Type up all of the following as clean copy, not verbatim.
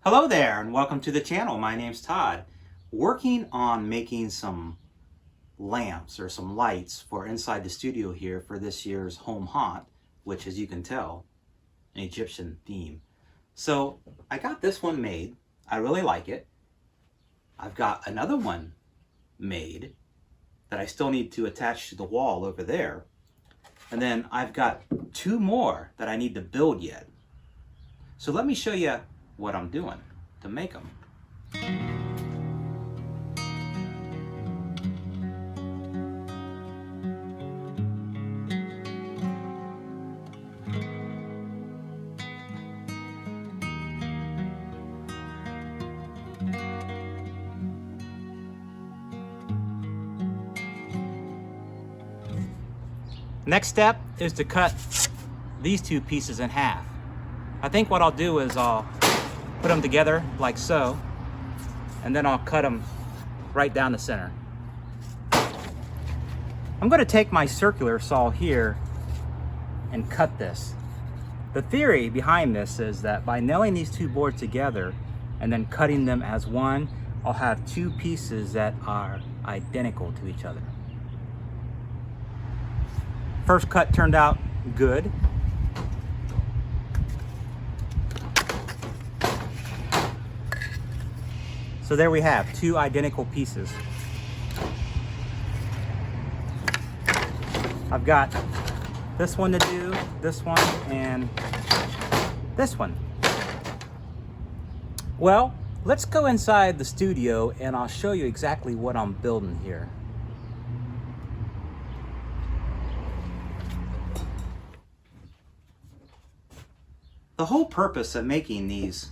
Hello there and welcome to the channel. My name's Todd. Working on making some lamps or some lights for inside the studio here for this year's home haunt, which, as you can tell, an Egyptian theme. So I got this one made. I really like it. I've got another one made that I still need to attach to the wall over there. And then I've got two more that I need to build yet. So let me show you what I'm doing to make them. Next step is to cut these two pieces in half. I think what I'll do is I'll put them together like so, and then I'll cut them right down the center. I'm going to take my circular saw here and cut this. The theory behind this is that by nailing these two boards together and then cutting them as one, I'll have two pieces that are identical to each other. First cut turned out good. So there we have two identical pieces. I've got this one to do, this one, and this one. Well, let's go inside the studio and I'll show you exactly what I'm building here. The whole purpose of making these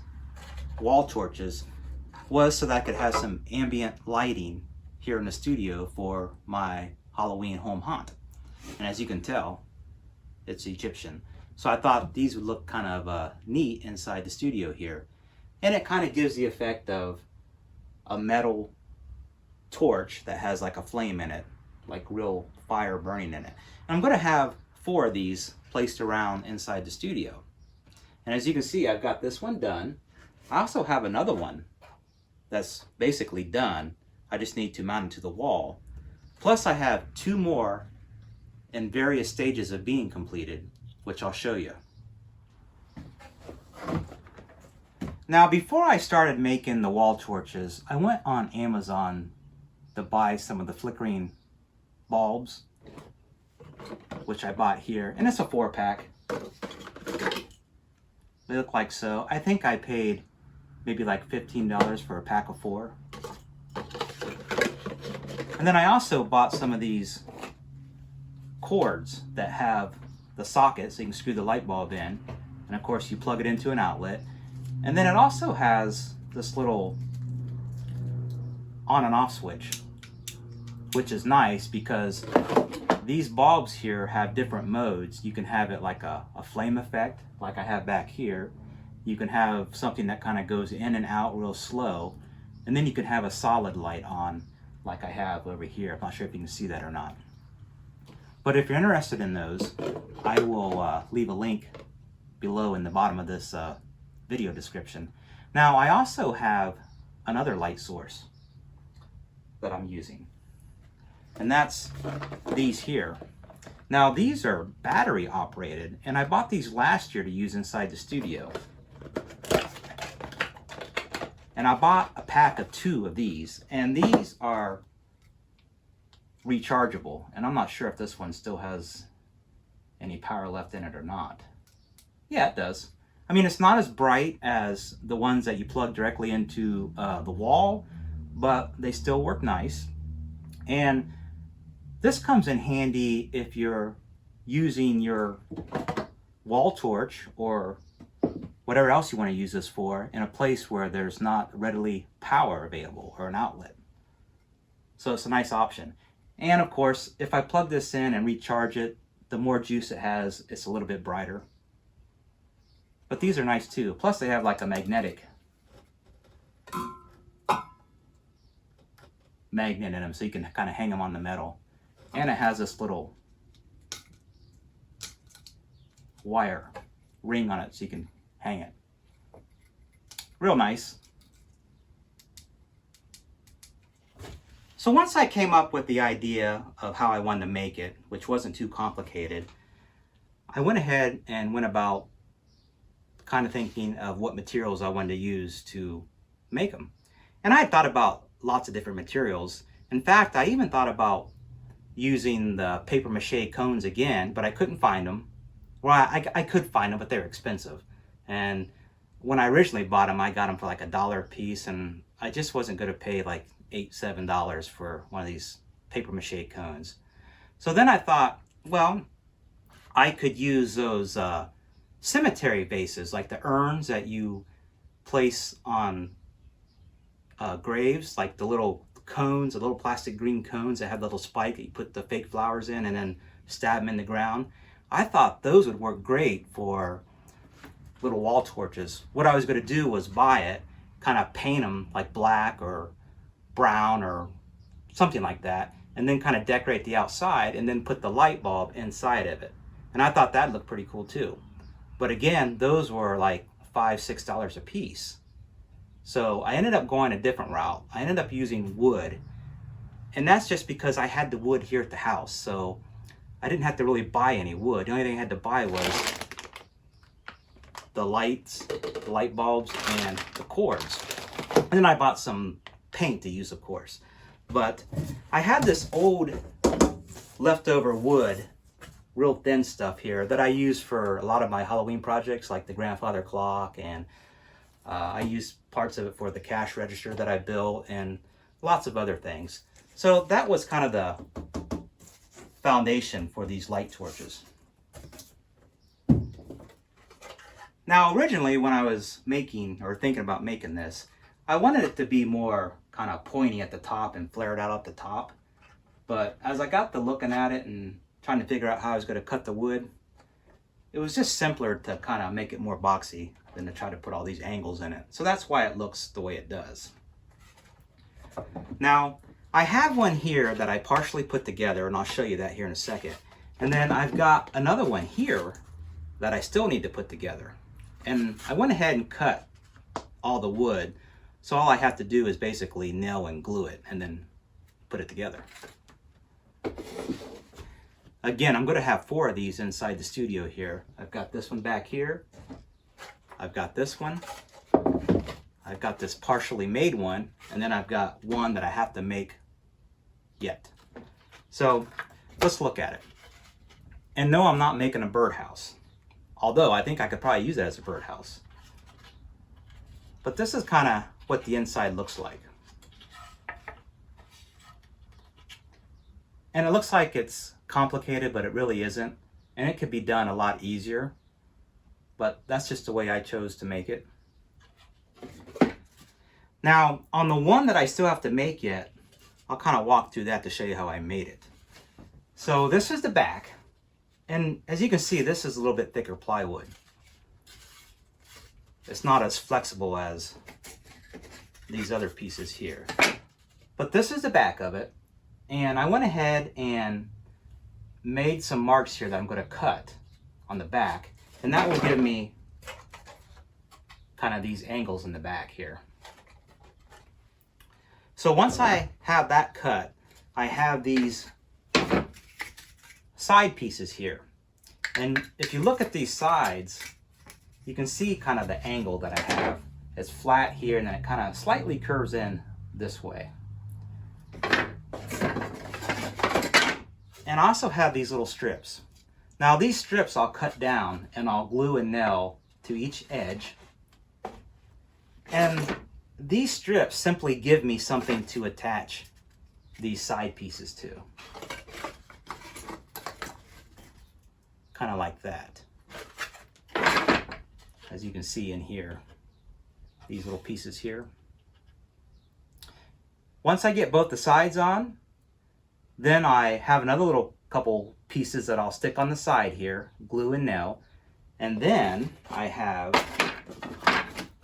wall torches was so that I could have some ambient lighting here in the studio for my Halloween home haunt. And as you can tell, it's Egyptian. So I thought these would look kind of neat inside the studio here. And it kind of gives the effect of a metal torch that has like a flame in it, like real fire burning in it. And I'm going to have 4 of these placed around inside the studio. And as you can see, I've got this one done. I also have another one that's basically done. I just need to mount it to the wall. Plus I have 2 more in various stages of being completed, which I'll show you. Now, before I started making the wall torches, I went on Amazon to buy some of the flickering bulbs, which I bought here, and it's a 4-pack. They look like so. I think I paid maybe like $15 for a pack of 4. And then I also bought some of these cords that have the socket so you can screw the light bulb in. And of course you plug it into an outlet. And then it also has this little on and off switch, which is nice because these bulbs here have different modes. You can have it like a flame effect, like I have back here. You can have something that kind of goes in and out real slow. And then you can have a solid light on, like I have over here. I'm not sure if you can see that or not. But if you're interested in those, I will leave a link below in the bottom of this video description. Now, I also have another light source that I'm using. And that's these here. Now, these are battery operated, and I bought these last year to use inside the studio. And I bought a pack of 2 of these, and these are rechargeable. And I'm not sure if this one still has any power left in it or not. Yeah, it does. I mean, it's not as bright as the ones that you plug directly into the wall, but they still work nice. And this comes in handy if you're using your wall torch or whatever else you want to use this for in a place where there's not readily power available or an outlet. So it's a nice option. And of course, if I plug this in and recharge it, the more juice it has, it's a little bit brighter. But these are nice too. Plus they have like a magnet in them, so you can kind of hang them on the metal. And it has this little wire ring on it so you can hang it. Real nice. So once I came up with the idea of how I wanted to make it, which wasn't too complicated, I went ahead and went about kind of thinking of what materials I wanted to use to make them. And I had thought about lots of different materials. In fact, I even thought about using the paper mache cones again, but I couldn't find them. Well, I could find them, but they're expensive. And when I originally bought them, I got them for like $1 a piece, and I just wasn't going to pay like $8, $7 for one of these paper mache cones. So then I thought, well, I could use those cemetery vases, like the urns that you place on graves, like the little cones, the little plastic green cones that have the little spike that you put the fake flowers in and then stab them in the ground. I thought those would work great for little wall torches. What I was going to do was buy it, kind of paint them like black or brown or something like that, and then kind of decorate the outside and then put the light bulb inside of it. And I thought that looked pretty cool too. But again, those were like $5, $6 a piece. So I ended up going a different route. I ended up using wood. And that's just because I had the wood here at the house. So I didn't have to really buy any wood. The only thing I had to buy was the lights, the light bulbs, and the cords. And then I bought some paint to use, of course. But I had this old leftover wood, real thin stuff here, that I use for a lot of my Halloween projects, like the grandfather clock, and I use parts of it for the cash register that I built, and lots of other things. So that was kind of the foundation for these light torches. Now, originally when I was making or thinking about making this, I wanted it to be more kind of pointy at the top and flared out at the top. But as I got to looking at it and trying to figure out how I was going to cut the wood, it was just simpler to kind of make it more boxy than to try to put all these angles in it. So that's why it looks the way it does. Now, I have one here that I partially put together, and I'll show you that here in a second. And then I've got another one here that I still need to put together. And I went ahead and cut all the wood, so all I have to do is basically nail and glue it and then put it together. Again, I'm going to have 4 of these inside the studio here. I've got this one back here. I've got this one. I've got this partially made one, and then I've got one that I have to make yet. So let's look at it. And no, I'm not making a birdhouse, although I think I could probably use it as a birdhouse. But this is kind of what the inside looks like. And it looks like it's complicated, but it really isn't. And it could be done a lot easier. But that's just the way I chose to make it. Now, on the one that I still have to make yet, I'll kind of walk through that to show you how I made it. So this is the back. And as you can see, this is a little bit thicker plywood. It's not as flexible as these other pieces here. But this is the back of it. And I went ahead and made some marks here that I'm going to cut on the back. And that will give me kind of these angles in the back here. So once I have that cut, I have these side pieces here. And if you look at these sides, you can see kind of the angle that I have. It's flat here, and then it kind of slightly curves in this way. And I also have these little strips. Now these strips I'll cut down and I'll glue and nail to each edge. And these strips simply give me something to attach these side pieces to. Kind of like that. As you can see in here, these little pieces here. Once I get both the sides on, then I have another little couple pieces that I'll stick on the side here, glue and nail. And then I have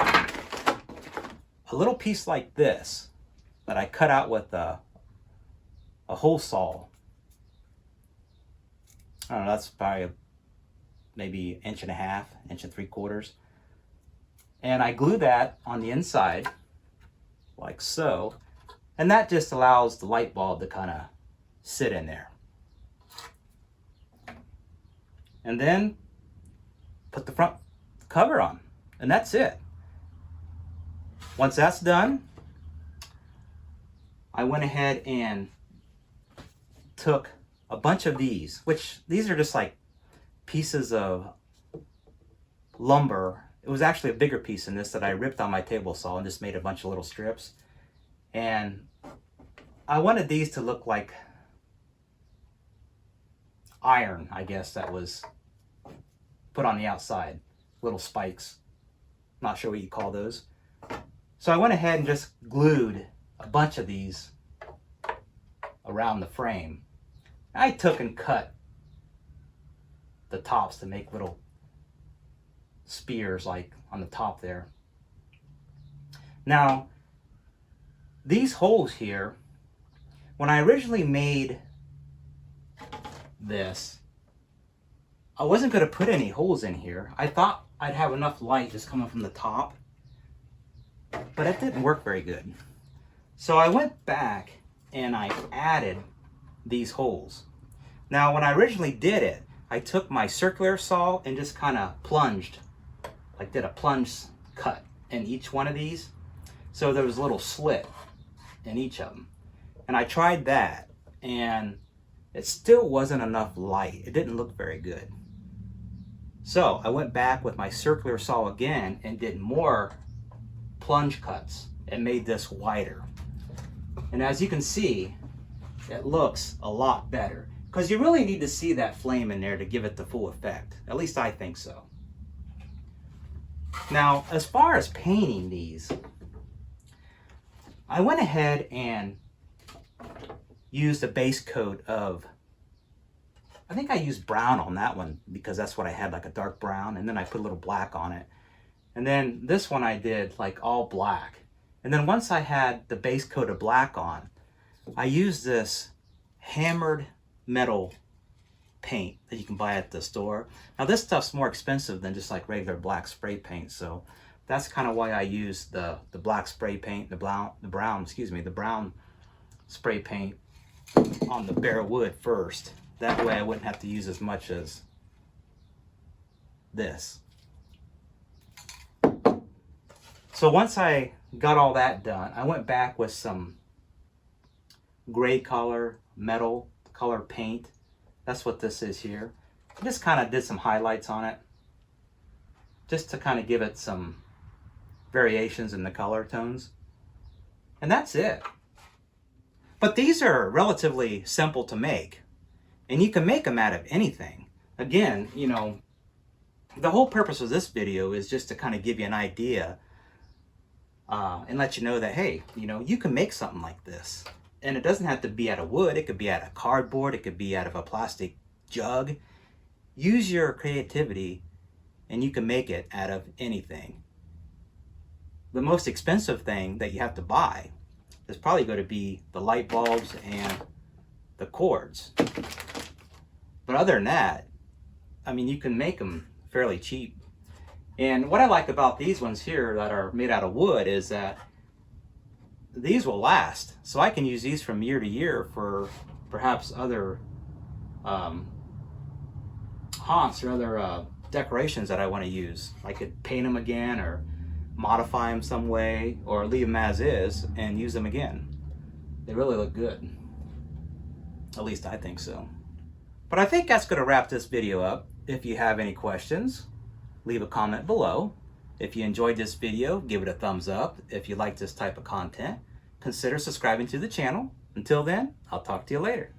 a little piece like this that I cut out with a hole saw. I don't know, that's probably maybe 1.5 inches, 1 3/4 inches. And I glue that on the inside, like so. And that just allows the light bulb to kind of sit in there. And then put the front cover on, and that's it. Once that's done, I went ahead and took a bunch of these, which these are just like pieces of lumber. It was actually a bigger piece than this that I ripped on my table saw and just made a bunch of little strips. And I wanted these to look like iron, I guess, that was put on the outside. Little spikes. Not sure what you call those. So I went ahead and just glued a bunch of these around the frame. I took and cut the tops to make little spears like on the top there. Now, these holes here, when I originally made this, I wasn't going to put any holes in here. I thought I'd have enough light just coming from the top, but it didn't work very good. So I went back and I added these holes. Now, when I originally did it, I took my circular saw and just kind of plunged, like did a plunge cut in each one of these. So there was a little slit in each of them. And I tried that, and it still wasn't enough light. It didn't look very good. So I went back with my circular saw again and did more plunge cuts and made this wider. And as you can see, it looks a lot better, because you really need to see that flame in there to give it the full effect. At least I think so. Now, as far as painting these, I went ahead and used a base coat of, I think I used brown on that one because that's what I had, like a dark brown, and then I put a little black on it. And then this one I did like all black. And then once I had the base coat of black on, I used this hammered metal paint that you can buy at the store. Now this stuff's more expensive than just like regular black spray paint, so that's kind of why I used the black spray paint, the brown spray paint on the bare wood first. That way I wouldn't have to use as much as this. So once I got all that done, I went back with some gray color, metal color paint. That's what this is here. I just kind of did some highlights on it, just to kind of give it some variations in the color tones. And that's it. But these are relatively simple to make, and you can make them out of anything. Again, you know, the whole purpose of this video is just to kind of give you an idea and let you know that, hey, you know, you can make something like this. And it doesn't have to be out of wood. It could be out of cardboard. It could be out of a plastic jug. Use your creativity and you can make it out of anything. The most expensive thing that you have to buy is probably going to be the light bulbs and the cords. But other than that, I mean, you can make them fairly cheap. And what I like about these ones here that are made out of wood is that these will last. So I can use these from year to year for perhaps other haunts or other decorations that I want to use. I could paint them again or modify them some way, or leave them as is and use them again. They really look good. At least I think so. But I think that's going to wrap this video up. If you have any questions, leave a comment below. If you enjoyed this video, give it a thumbs up. If you like this type of content, consider subscribing to the channel. Until then, I'll talk to you later.